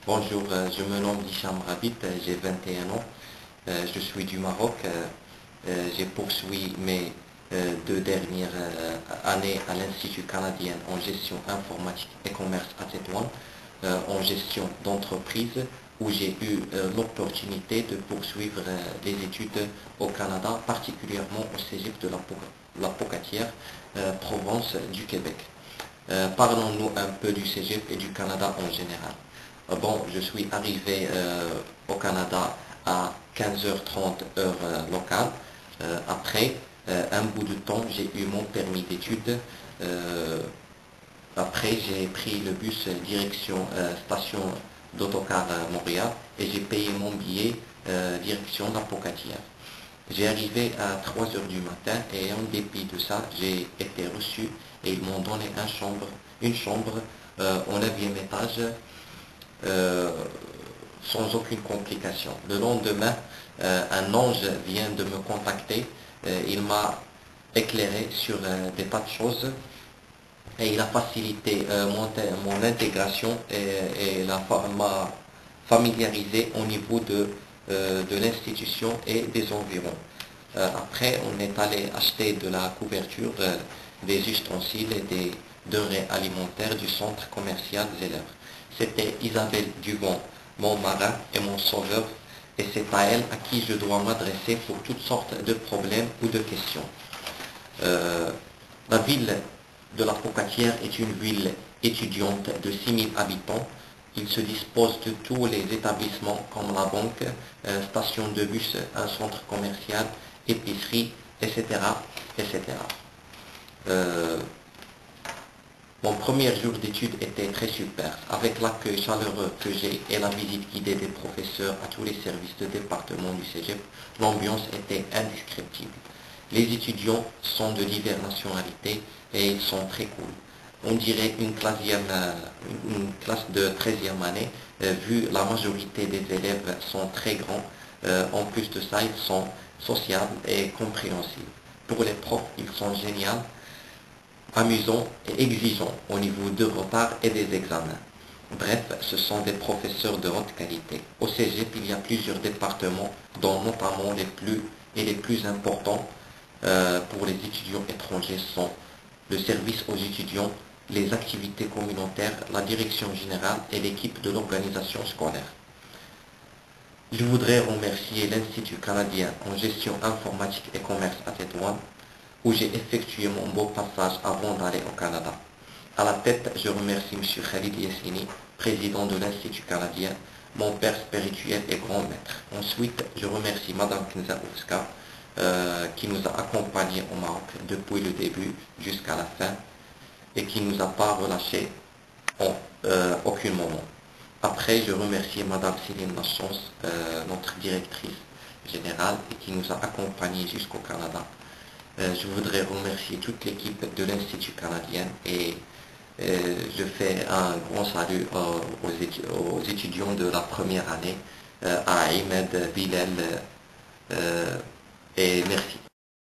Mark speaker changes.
Speaker 1: Bonjour, je me nomme Hicham Rabit, j'ai 21 ans, je suis du Maroc. J'ai poursuivi mes deux dernières années à l'Institut canadien en gestion informatique et commerce à Tétouan, en gestion d'entreprise, où j'ai eu l'opportunité de poursuivre les études au Canada, particulièrement au Cégep de la Pocatière, province du Québec. Parlons-nous un peu du Cégep et du Canada en général. Bon, je suis arrivé au Canada à 15h30 heure locale. Après un bout de temps, j'ai eu mon permis d'études. Après, j'ai pris le bus direction station d'autocar Montréal et j'ai payé mon billet direction La Pocatière. J'ai arrivé à 3 heures du matin et en dépit de ça, j'ai été reçu et ils m'ont donné une chambre au 9e étage sans aucune complication. Le lendemain, un ange vient de me contacter. Il m'a éclairé sur des tas de choses et il a facilité mon intégration et m'a familiarisé au niveau de l'institution et des environs. Après, on est allé acheter de la couverture, des ustensiles et des denrées alimentaires du centre commercial Zeller. C'était Isabelle Duvon, mon marin et mon sauveur, et c'est à elle à qui je dois m'adresser pour toutes sortes de problèmes ou de questions. La ville de La Pocatière est une ville étudiante de 6000 habitants. Il se dispose de tous les établissements comme la banque, station de bus, un centre commercial, épicerie, etc. etc. Mon premier jour d'études était très super, avec l'accueil chaleureux que j'ai et la visite guidée des professeurs à tous les services de département du Cégep. L'ambiance était indescriptible. Les étudiants sont de diverses nationalités et ils sont très cool. On dirait une classe de 13e année, vu la majorité des élèves sont très grands. En plus de ça, ils sont sociables et compréhensibles. Pour les profs, ils sont géniaux, amusants et exigeants au niveau de retard et des examens. Bref, ce sont des professeurs de haute qualité. Au Cégep, il y a plusieurs départements, dont notamment les plus importants pour les étudiants étrangers sont le service aux étudiants, les activités communautaires, la direction générale et l'équipe de l'organisation scolaire. Je voudrais remercier l'Institut canadien en gestion informatique et commerce à Tétouan, où j'ai effectué mon beau passage avant d'aller au Canada. À la tête, je remercie M. Khalid Yassini, président de l'Institut canadien, mon père spirituel et grand maître. Ensuite, je remercie Mme Kinzaouska, qui nous a accompagnés au Maroc depuis le début jusqu'à la fin et qui ne nous a pas relâchés en aucun moment. Après, je remercie Mme Céline Lachance, notre directrice générale, et qui nous a accompagnés jusqu'au Canada. Je voudrais remercier toute l'équipe de l'Institut canadien et je fais un grand salut aux étudiants de la première année, à Ahmed, Bilal, et merci.